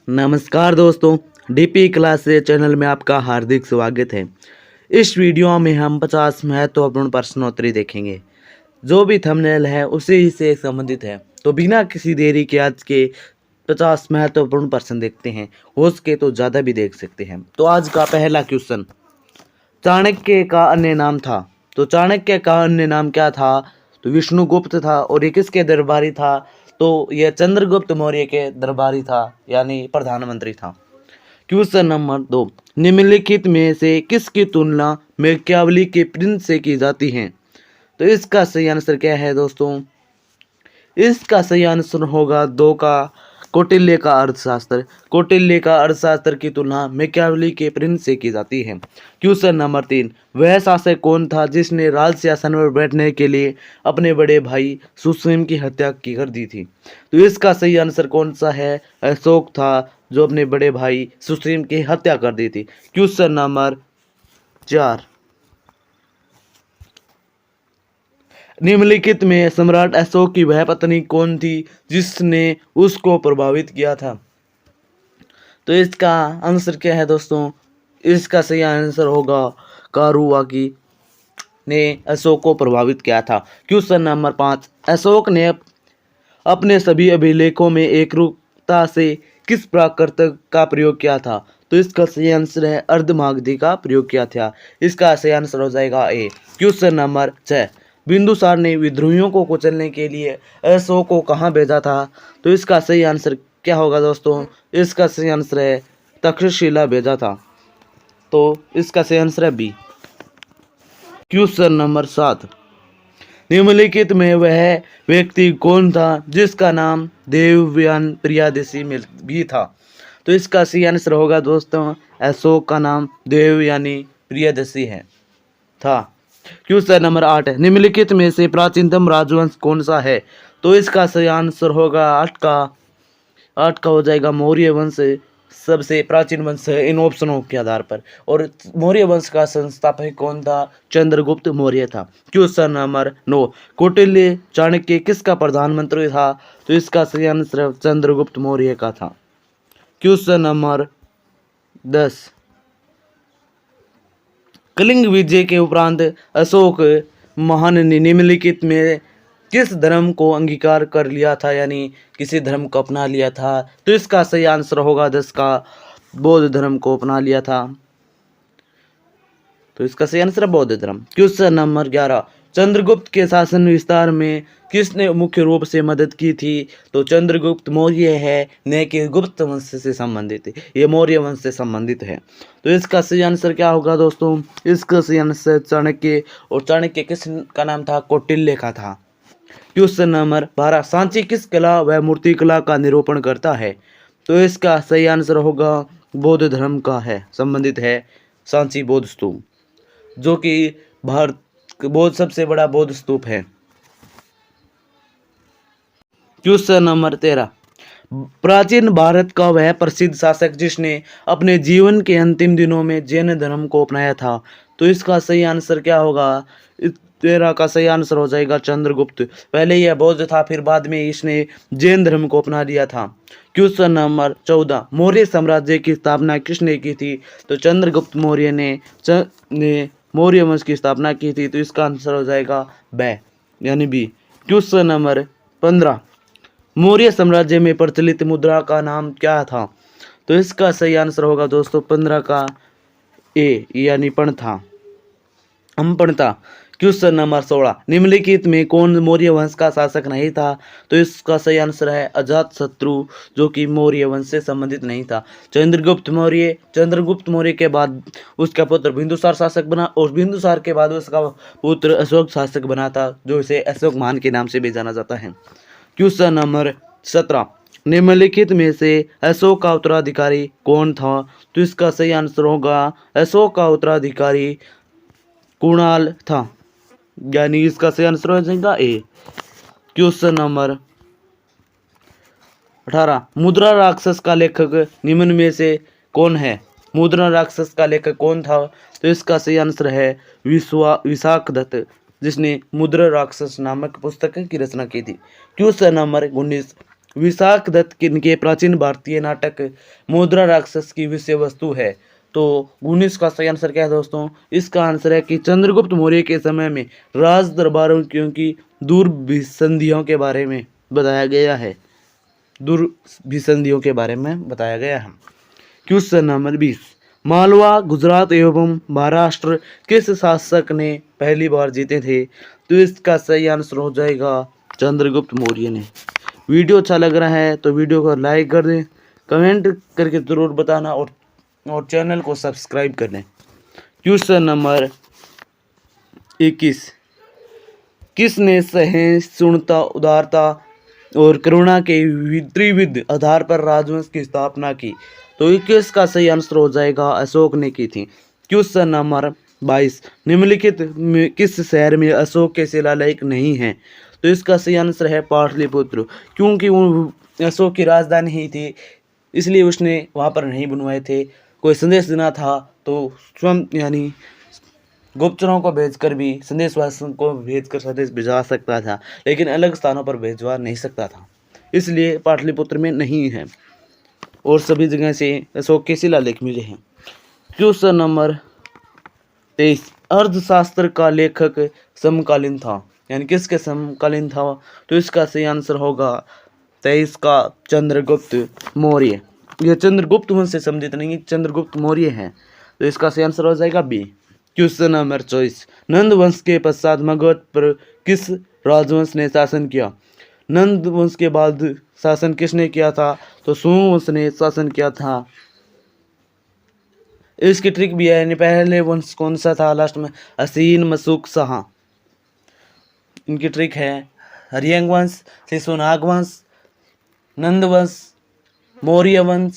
नमस्कार दोस्तों, DP classes channel में आपका हार्दिक स्वागत है। इस वीडियो में हम 50 महत्वपूर्ण प्रश्नोत्तरी देखेंगे। जो भी थंबनेल है उसी से संबंधित है। तो बिना किसी देरी के आज के 50 महत्वपूर्ण प्रश्न देखते हैं। हो सके तो ज़्यादा भी देख सकते हैं। तो आज का पहला क्वेश्चन, चाणक्य का अन्य नाम था। तो चाणक्य का अन्य नाम क्या था? तो विष्णुगुप्त था। और ये किसके दरबारी था? तो यह चंद्रगुप्त मौर्य के दरबारी था, यानी प्रधानमंत्री था। क्वेश्चन नंबर 2, निम्नलिखित में से किसकी तुलना मैकियावेली के प्रिंस से की जाती है? तो इसका सही आंसर क्या है दोस्तों? इसका सही आंसर होगा 2 का कौटिल्य का अर्थशास्त्र। कौटिल्य का अर्थशास्त्र की तुलना मैकियावेली के प्रिंस से की जाती है। क्वेश्चन नंबर 3, वह शासक कौन था जिसने राज सिंहासन पर बैठने के लिए अपने बड़े भाई सुसीम की हत्या की कर दी थी? तो इसका सही आंसर कौन सा है? अशोक था, जो अपने बड़े भाई सुसीम की हत्या कर दी थी। क्वेश्चन नंबर 4, निम्नलिखित में सम्राट अशोक की वह पत्नी कौन थी जिसने उसको प्रभावित किया था? तो इसका आंसर क्या है दोस्तों? इसका सही आंसर होगा कारुवाकी ने अशोक को प्रभावित किया था। क्वेश्चन नंबर 5, अशोक ने अपने सभी अभिलेखों में एकरूपता से किस प्राकृत का प्रयोग किया था? तो इसका सही आंसर है अर्धमागधी का प्रयोग किया था। इसका सही आंसर हो जाएगा ए। क्वेश्चन नंबर 6, बिंदुसार ने विद्रोहियों को कुचलने के लिए अशोक को कहाँ भेजा था? तो इसका सही आंसर क्या होगा दोस्तों? इसका सही आंसर है तक्षशिला भेजा था। तो इसका सही आंसर है बी। क्वेश्चन नंबर 7, निम्नलिखित में वह व्यक्ति कौन था जिसका नाम देवयान प्रियदर्शी में भी था? तो इसका सही आंसर होगा दोस्तों, अशोक का नाम देवयानी प्रियदर्शी है था। क्वेश्चन नंबर 8, निम्नलिखित में से प्राचीनतम राजवंश कौन सा है? तो इसका सही आंसर होगा 8 का हो जाएगा मौर्य वंश सबसे प्राचीन वंश है इन ऑप्शनों के आधार पर। और मौर्य वंश का संस्थापक कौन था? चंद्रगुप्त मौर्य था। क्वेश्चन नंबर 9, कौटिल्य चाणक्य किसका प्रधानमंत्री था? तो इसका सही आंसर चंद्रगुप्त मौर्य का था। क्वेश्चन नंबर 10, कलिंग विजय के उपरांत अशोक महान ने निम्नलिखित में किस धर्म को अंगीकार कर लिया था, यानी किसी धर्म को अपना लिया था? तो इसका सही आंसर होगा 10 का बौद्ध धर्म को अपना लिया था। तो इसका सही आंसर है बौद्ध धर्म। क्वेश्चन नंबर 11, चंद्रगुप्त के शासन विस्तार में किसने मुख्य रूप से मदद की थी? तो चंद्रगुप्त मौर्य है, न कि गुप्त वंश से संबंधित है, ये मौर्य वंश से संबंधित है। तो इसका सही आंसर क्या होगा दोस्तों? इसका सही आंसर चाणक्य। और चाणक्य किस का नाम था? कौटिल्य का था। क्वेश्चन नंबर 12, सांची किस कला व मूर्ति कला का निरूपण करता है? तो इसका सही आंसर होगा बौद्ध धर्म का है, संबंधित है सांची बौद्ध स्तूप, जो कि भारत बौद्ध सबसे बड़ा बौद्ध स्तूप है। क्वेश्चन नंबर 13, प्राचीन भारत का वह प्रसिद्ध शासक जिसने अपने जीवन के अंतिम दिनों में जैन धर्म को अपनाया था? तो इसका सही आंसर क्या होगा? 13 का सही आंसर हो जाएगा चंद्रगुप्त। पहले यह बौद्ध था, फिर बाद में इसने जैन धर्म को अपना लिया था। क्वेश्चन नंबर 14, मौर्य साम्राज्य की स्थापना किसने की थी? तो चंद्रगुप्त मौर्य ने मौर्य वंश की स्थापना की थी। तो इसका आंसर हो जाएगा ब, यानी बी। क्वेश्चन नंबर 15, मौर्य साम्राज्य में प्रचलित मुद्रा का नाम क्या था? तो इसका सही आंसर होगा दोस्तों 15 का ए, यानी पणथा, अम्पणता। क्वेश्चन नंबर 16, निम्नलिखित में कौन मौर्य वंश का शासक नहीं था? तो इसका सही आंसर है अजातशत्रु, जो कि मौर्य वंश से संबंधित नहीं था। चंद्रगुप्त मौर्य के बाद उसका पुत्र बिंदुसार शासक बना, और बिंदुसार के बाद उसका पुत्र अशोक शासक बना था, जो इसे अशोक महान के नाम से भी जाना जाता है। क्वेश्चन नंबर 17, निम्नलिखित में से अशोक का उत्तराधिकारी कौन था? तो इसका सही आंसर होगा अशोक का उत्तराधिकारी कुणाल था, यानी इसका सही आंसर हो जाएगा ए। क्वेश्चन नंबर 18, मुद्रा राक्षस का लेखक निम्न में से कौन है? मुद्रा राक्षस का लेखक कौन था? तो इसका सही आंसर है विशाखदत्त, जिसने मुद्रा राक्षस नामक पुस्तक की रचना की थी। क्वेश्चन नंबर 19, विशाख दत्त के प्राचीन भारतीय नाटक मुद्रा राक्षस की विषय वस्तु है। तो 19 का सही आंसर क्या है दोस्तों? इसका आंसर है कि चंद्रगुप्त मौर्य के समय में राज दरबारों की दुर्भिसंधियों के बारे में बताया गया है। दुर्भिसंधियों के बारे में बताया गया है। क्वेश्चन नंबर 20, मालवा, गुजरात एवं महाराष्ट्र किस शासक ने पहली बार जीते थे? तो इसका सही आंसर हो जाएगा चंद्रगुप्त मौर्य ने। वीडियो अच्छा लग रहा है तो वीडियो को लाइक कर दें, कमेंट करके ज़रूर बताना और चैनल को सब्सक्राइब कर लें। क्वेश्चन नंबर 21, किसने सहिष्णुता, उदारता और करुणा के त्रिविध आधार पर राजवंश की स्थापना की? तो 21 का सही आंसर हो जाएगा अशोक ने की थी। क्वेश्चन नंबर 22, निम्नलिखित में किस शहर में अशोक के शिलालेख नहीं है? तो इसका सही आंसर है पाटलिपुत्र, क्योंकि वो अशोक की राजधानी ही थी, इसलिए उसने वहाँ पर नहीं बनवाए थे। कोई संदेश देना था तो स्वयं यानी गुप्तचरों को भेजकर भी संदेशवासियों को भेजकर संदेश भिजवा सकता था, लेकिन अलग स्थानों पर भेजवा नहीं सकता था, इसलिए पाटलिपुत्र में नहीं है और सभी जगह से अशोक के शिलालेख मिले हैं। क्वेश्चन नंबर 23, अर्थशास्त्र का लेखक समकालीन था, यानी किसके समकालीन था? तो इसका सही आंसर होगा 23 का चंद्रगुप्त मौर्य। यह चंद्रगुप्त वंश से संबंधित नहीं, चंद्रगुप्त मौर्य है, तो इसका सही आंसर हो जाएगा बी। क्वेश्चन नंबर 24, नंद वंश के पश्चात मगध पर किस राजवंश ने शासन किया? नंद वंश के बाद शासन किसने किया था? तो सोम वंश ने शासन किया था। इसकी ट्रिक भी है, यानी पहले वंश कौन सा था लास्ट में? असीन, मशूक, शाह। इनकी ट्रिक है हरियंग वंश, शिशुनाग वंश, नंद वंश, मौर्य वंश,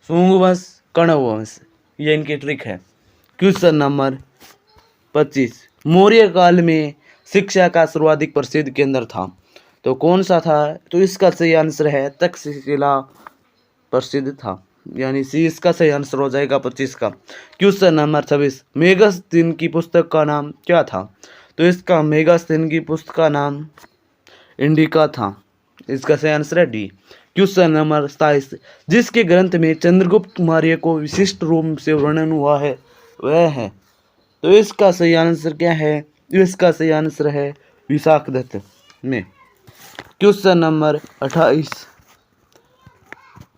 शुंग वंश, कण्व वंश, ये इनकी ट्रिक है। क्वेश्चन नंबर 25, मौर्य काल में शिक्षा का सर्वाधिक प्रसिद्ध केंद्र था, तो कौन सा था? तो इसका सही आंसर है तक्षशिला प्रसिद्ध था, यानी सी इसका सही आंसर हो जाएगा 25 का। क्वेश्चन नंबर 26, मेगास्थनीन की पुस्तक का नाम क्या था? तो इसका मेगास्थनीन की पुस्तक का नाम इंडिका था, इसका सही आंसर है डी। क्वेश्चन नंबर 27, जिसके ग्रंथ में चंद्रगुप्त मौर्य को विशिष्ट रूप से वर्णन हुआ है वह है? तो इसका सही आंसर क्या है? इसका सही आंसर है विशाख दत्त में। क्वेश्चन नंबर 28,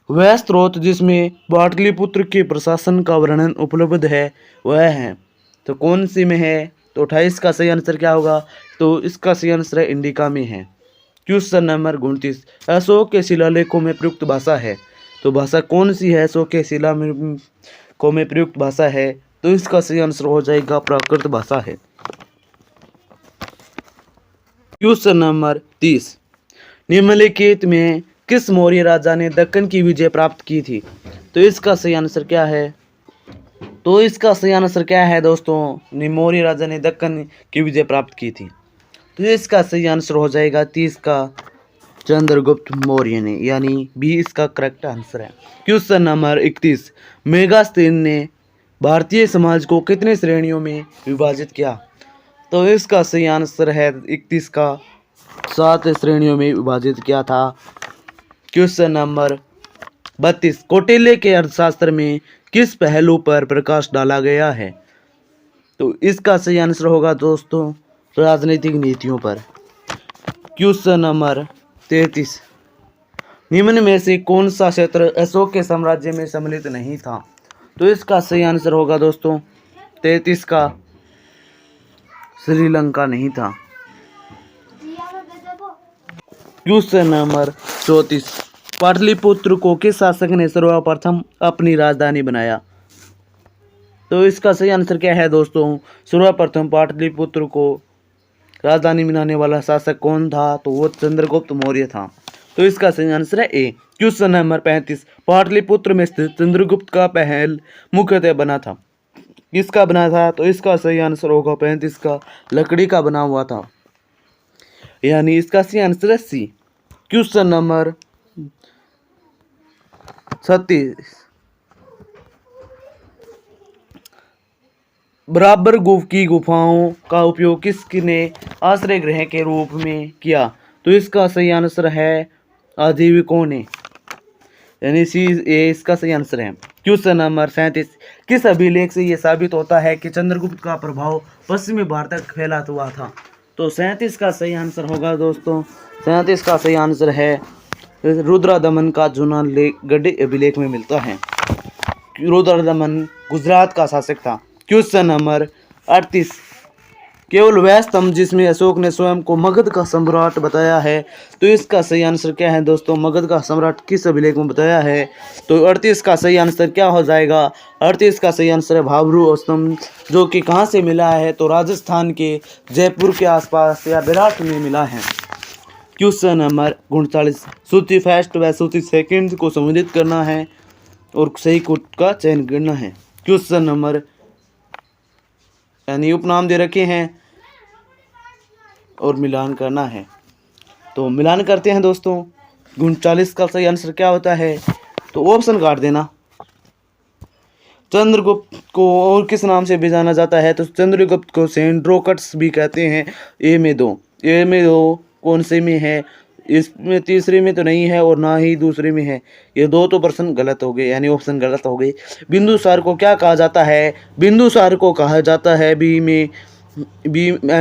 वह स्रोत जिसमें पाटलिपुत्र के प्रशासन का वर्णन उपलब्ध है वह है? तो कौन सी में है? तो 28 का सही आंसर क्या होगा? तो इसका सही आंसर है इंडिका में है। क्वेश्चन नंबर 29, अशोक के शिलालेखों में प्रयुक्त भाषा है, तो भाषा कौन सी है? अशोक के शिलालेखों में प्रयुक्त भाषा है, तो इसका सही आंसर हो जाएगा प्राकृत भाषा है। क्वेश्चन नंबर 30, निम्नलिखित में किस मौर्य राजा ने दक्कन की विजय प्राप्त की थी? तो इसका सही आंसर क्या है? तो इसका सही आंसर क्या है दोस्तों? मौर्य राजा ने दक्कन की विजय प्राप्त की थी, तो इसका सही आंसर हो जाएगा 30 का चंद्रगुप्त मौर्य ने, यानी बी इसका करेक्ट आंसर है। क्वेश्चन नंबर 31, मेगास्थनीन ने भारतीय समाज को कितने श्रेणियों में विभाजित किया? तो इसका सही आंसर है 31 का 7 श्रेणियों में विभाजित किया था। क्वेश्चन नंबर 32, कौटिल्य के अर्थशास्त्र में किस पहलू पर प्रकाश डाला गया है? तो इसका सही आंसर होगा दोस्तों राजनीतिक नीतियों पर। क्वेश्चन नंबर 33, निम्न में से कौन सा क्षेत्र अशोक के साम्राज्य में सम्मिलित नहीं था? तो इसका सही आंसर होगा दोस्तों 33 का श्रीलंका नहीं था। क्वेश्चन नंबर 34, पाटलिपुत्र को किस शासक ने सर्वप्रथम अपनी राजधानी बनाया? तो इसका सही आंसर क्या है दोस्तों? सर्वप्रथम पाटलिपुत्र को राजधानी बनाने वाला शासक कौन था? तो वो चंद्रगुप्त मौर्य था, तो इसका सही आंसर है ए। क्वेश्चन नंबर 35, पाटलिपुत्र में स्थित चंद्रगुप्त का महल मुख्यतः बना था, किसका बना था? तो इसका सही आंसर होगा 35 का लकड़ी का बना हुआ था, यानी इसका सही आंसर है सी। क्वेश्चन नंबर 36, बराबर गुफ की गुफाओं का उपयोग किसने आश्रय गृह के रूप में किया? तो इसका सही आंसर है आजीविकों ने, यानी सी ए इसका सही आंसर है। क्वेश्चन नंबर 37, किस अभिलेख से यह साबित होता है कि चंद्रगुप्त का प्रभाव पश्चिमी भारत तक फैला हुआ था? तो 37 का सही आंसर होगा दोस्तों, 37 का सही आंसर है रुद्रदमन का जूनागढ़ अभिलेख में मिलता है। रुद्रदमन गुजरात का शासक था। क्वेश्चन नंबर 38, केवल वह स्तंभ जिसमें अशोक ने स्वयं को मगध का सम्राट बताया है, तो इसका सही आंसर क्या है दोस्तों? मगध का सम्राट किस अभिलेख में बताया है? तो 38 का सही आंसर क्या हो जाएगा? 38 का सही आंसर है भाबरू स्तंभ, जो कि कहाँ से मिला है? तो राजस्थान के जयपुर के आसपास या विराट में मिला है। क्वेश्चन नंबर 39, सूची फर्स्ट व सूची सेकंड को संबोधित करना है और सही कोट का चयन करना है। क्वेश्चन नंबर यानी उपनाम दे रखे हैं और मिलान करना है, तो मिलान करते हैं दोस्तों। 39 का सही आंसर क्या होता है? तो ऑप्शन काट देना। चंद्रगुप्त को और किस नाम से भी जाना जाता है? तो चंद्रगुप्त को सेंड्रोकट्स भी कहते हैं। ए में दो कौन से में है? इसमें तीसरे में तो नहीं है और ना ही दूसरे में है। ये दो तो प्रश्न गलत हो गए, यानी ऑप्शन गलत हो गए। बिंदुसार को क्या कहा जाता है? बिंदुसार को कहा जाता है बी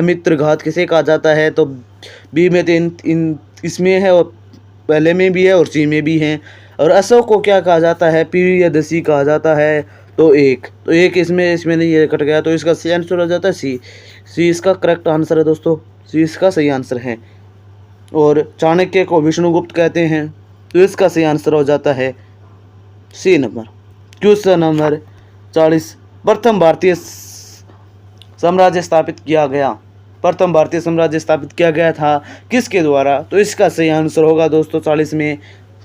मित्र घात किसे कहा जाता है? तो बी में तो इन इसमें है और पहले में भी है और सी में भी है। और अशोक को क्या कहा जाता है? प्रियदर्शी कहा जाता है। तो एक इसमें नहीं है, कट गया, तो इसका सही आंसर हो जाता है सी इसका करेक्ट आंसर है दोस्तों, सी इसका सही आंसर है। और चाणक्य को विष्णुगुप्त कहते हैं, तो इसका सही आंसर हो जाता है सी नंबर। क्वेश्चन नंबर 40, प्रथम भारतीय साम्राज्य स्थापित किया था किसके द्वारा? तो इसका सही आंसर होगा दोस्तों 40 में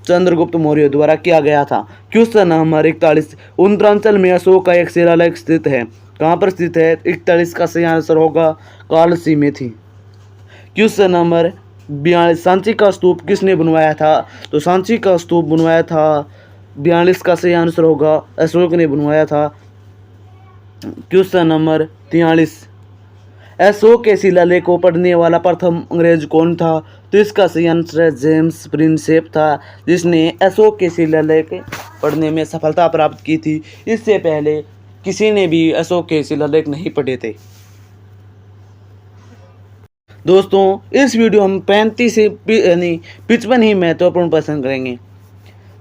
चंद्रगुप्त मौर्य द्वारा किया गया था। क्वेश्चन नंबर 41, उत्तरांचल में अशोक का एक शिलालेख स्थित है, कहाँ पर स्थित है? 41 का सही आंसर होगा कालसी में थी। क्वेश्चन नंबर 42, सांची का स्तूप किसने बनवाया था? तो सांची का स्तूप बनवाया था 42 का सही आंसर होगा अशोक ने बनवाया था। क्वेश्चन नंबर 43, अशोक के शिलालेख को पढ़ने वाला प्रथम अंग्रेज कौन था? तो इसका सही आंसर है जेम्स प्रिंसेप था, जिसने अशोक के शिलालेख पढ़ने में सफलता प्राप्त की थी। इससे पहले किसी ने भी अशोक के शिलालेख नहीं पढ़े थे। दोस्तों इस वीडियो हम 35 से 55 ही महत्वपूर्ण प्रश्न करेंगे।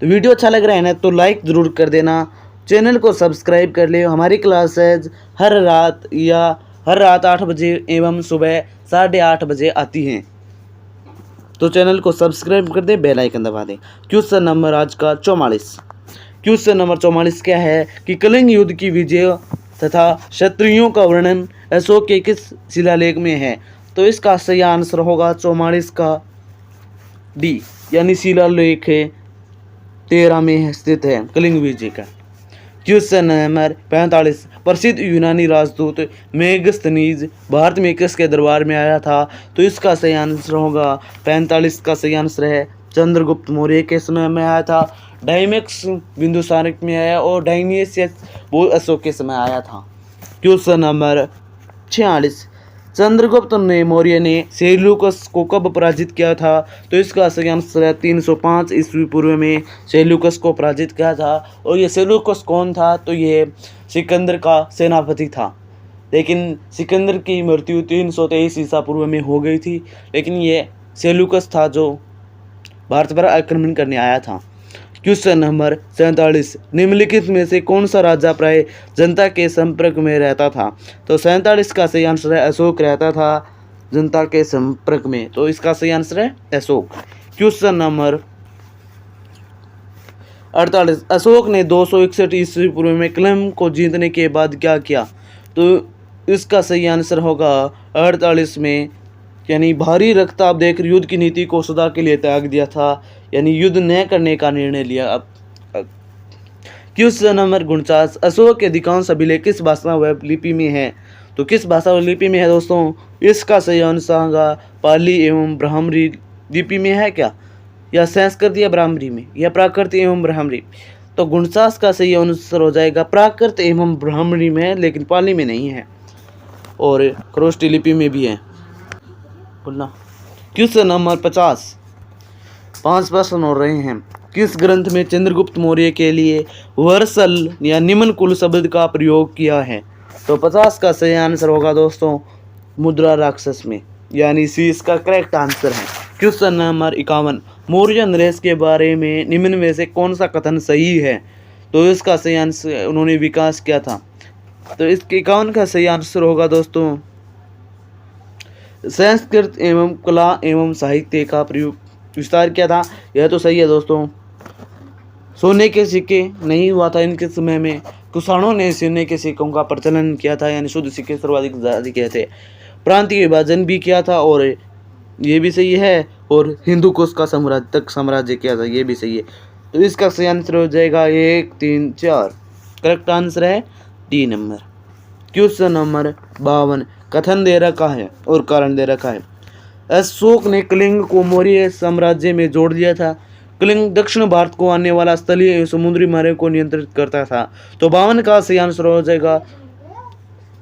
तो वीडियो अच्छा लग रहा है ना, तो लाइक ज़रूर कर देना, चैनल को सब्सक्राइब कर ले। हमारी क्लासेज हर रात 8 बजे एवं सुबह 8:30 बजे आती हैं, तो चैनल को सब्सक्राइब कर दे, बेल आइकन दबा दे। क्वेश्चन नंबर आज का 44, क्वेश्चन नंबर 44 क्या है कि कलिंग युद्ध की विजय तथा क्षत्रियों का वर्णन अशोक के किस शिलालेख में है? तो इसका सही आंसर होगा 44 का डी, यानी शिलालेख 13 में स्थित है कलिंग विजय का। क्वेश्चन नंबर 45, प्रसिद्ध यूनानी राजदूत मेगस्थनीज भारत में किसके दरबार में आया था? तो इसका सही आंसर होगा 45 का सही आंसर है चंद्रगुप्त मौर्य के समय में आया था। डायमेक्स बिंदुसार में आया और डायनिसियस वो अशोक के समय आया था। क्वेश्चन नंबर 46, चंद्रगुप्त मौर्य ने सेल्यूकस को कब पराजित किया था? तो इसका सही आंसर है 305 ईस्वी पूर्व में सेल्यूकस को पराजित किया था। और ये सेल्यूकस कौन था? तो ये सिकंदर का सेनापति था, लेकिन सिकंदर की मृत्यु 323 ईसा पूर्व में हो गई थी, लेकिन ये सेल्यूकस था जो भारत पर आक्रमण करने आया था। क्वेश्चन नंबर 47, निम्नलिखित में से कौन सा राजा प्राय जनता के संपर्क में रहता था? तो 47 का सही आंसर है अशोक रहता था जनता के संपर्क में, तो इसका सही आंसर है अशोक। क्वेश्चन नंबर 48, अशोक ने 261 ईस्वी पूर्व में कलम को जीतने के बाद क्या किया? तो इसका सही आंसर होगा 48 में, यानी भारी रक्तचाप देखकर युद्ध की नीति को सदा के लिए त्याग दिया था, यानी युद्ध न करने का निर्णय लिया। अब क्वेश्चन नंबर 49, अशोक के अधिकांश अभिलेख किस भाषा व लिपि में है? तो किस भाषा व लिपि में है दोस्तों? इसका सही आंसर होगा पाली एवं ब्राह्मणी लिपि में है क्या, या संस्कृत या ब्राह्मणी में, या प्राकृत एवं ब्राह्मणी? तो 49 का सही आंसर हो जाएगा प्राकृत एवं ब्राह्मणी में, लेकिन पाली में नहीं है, और खरोष्टी लिपि में भी है बोलना। क्वेश्चन नंबर 50, 5 प्रश्न हो रहे हैं। किस ग्रंथ में चंद्रगुप्त मौर्य के लिए वर्सल या निम्न कुल शब्द का प्रयोग किया है? तो 50 का सही आंसर होगा दोस्तों मुद्रा राक्षस में, यानी सी इसका करेक्ट आंसर है। क्वेश्चन नंबर 51, मौर्य नरेश के बारे में निम्न में से कौन सा कथन सही है? तो इसका सही आंसर उन्होंने विकास किया था। तो इसके 51 का सही आंसर होगा दोस्तों संस्कृत एवं कला एवं साहित्य का प्रयोग विस्तार किया था। यह तो सही है दोस्तों। सोने के सिक्के नहीं हुआ था इनके समय में, कुषाणों ने सोने के सिक्कों का प्रचलन किया था, यानी शुद्ध सिक्के सर्वाधिक जारी किए थे। प्रांतीय विभाजन भी किया था और ये भी सही है, और हिंदू कुश का साम्राज्य किया था, ये भी सही है। तो इसका सही आंसर हो जाएगा 1, 3, 4। करेक्ट आंसर है डी नंबर। क्वेश्चन नंबर 52, कथन दे रखा है और कारण दे रखा है। अशोक ने कलिंग को मौर्य साम्राज्य में जोड़ दिया था। कलिंग दक्षिण भारत को आने वाला स्थलीय एवं समुद्री मार्ग को नियंत्रित करता था। तो 52 का सही आंसर हो जाएगा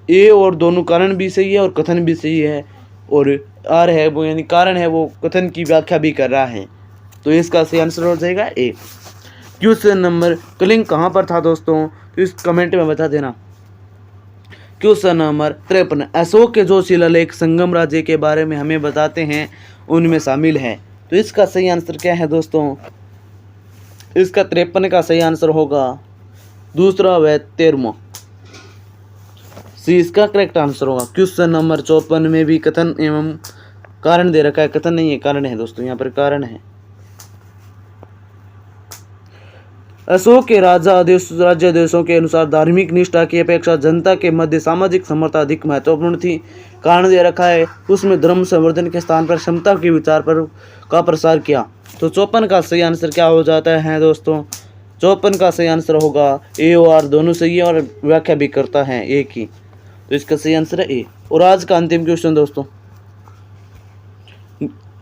ए, और दोनों कारण भी सही है और कथन भी सही है, और आर है वो यानी कारण है वो कथन की व्याख्या भी कर रहा है। तो इसका सही आंसर हो जाएगा ए। क्वेश्चन नंबर, कलिंग कहाँ पर था दोस्तों? तो इस कमेंट में बता देना। क्वेश्चन नंबर 53, अशोक के जो शिलालेख संगम राज्य के बारे में हमें बताते हैं उनमें शामिल है। तो इसका सही आंसर क्या है दोस्तों? इसका 53 का सही आंसर होगा दूसरा व 13वां, सी इसका करेक्ट आंसर होगा। क्वेश्चन नंबर 54 में भी कथन एवं कारण दे रखा है। कथन नहीं है, कारण है दोस्तों, यहाँ पर कारण है। अशोक के राज्यादेशों के अनुसार धार्मिक निष्ठा की अपेक्षा जनता के मध्य सामाजिक समर्था अधिक महत्वपूर्ण थी। कारण दे रखा है उसमें धर्म संवर्धन के स्थान पर क्षमता के विचार पर का प्रसार किया। तो 54 का सही आंसर क्या हो जाता है दोस्तों? 54 का सही आंसर होगा ए और आर दोनों सही है, और व्याख्या भी करता है ए की। तो इसका सही आंसर है ए। और आज का अंतिम क्वेश्चन दोस्तों,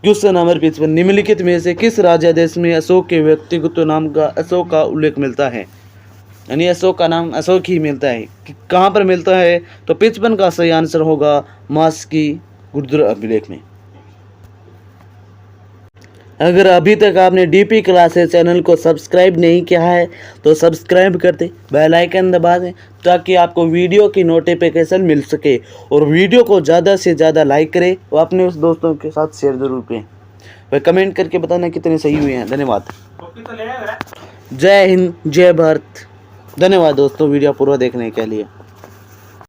क्वेश्चन नंबर 55, निम्नलिखित में से किस राज्यादेश में अशोक के व्यक्तिगत नाम का अशोक का उल्लेख मिलता है? यानी अशोक का नाम अशोक ही मिलता है, कहाँ पर मिलता है? तो 55 का सही आंसर होगा मास की गुर्जर अभिलेख में। अगर अभी तक आपने डीपी क्लासेस चैनल को सब्सक्राइब नहीं किया है तो सब्सक्राइब कर दें, बेल आइकन दबा दें, ताकि आपको वीडियो की नोटिफिकेशन मिल सके। और वीडियो को ज़्यादा से ज़्यादा लाइक करें और अपने उस दोस्तों के साथ शेयर जरूर करें। वह कमेंट करके बताना कितने सही हुए हैं। धन्यवाद। जय हिंद, जय भारत। धन्यवाद दोस्तों वीडियो पूरा देखने के लिए।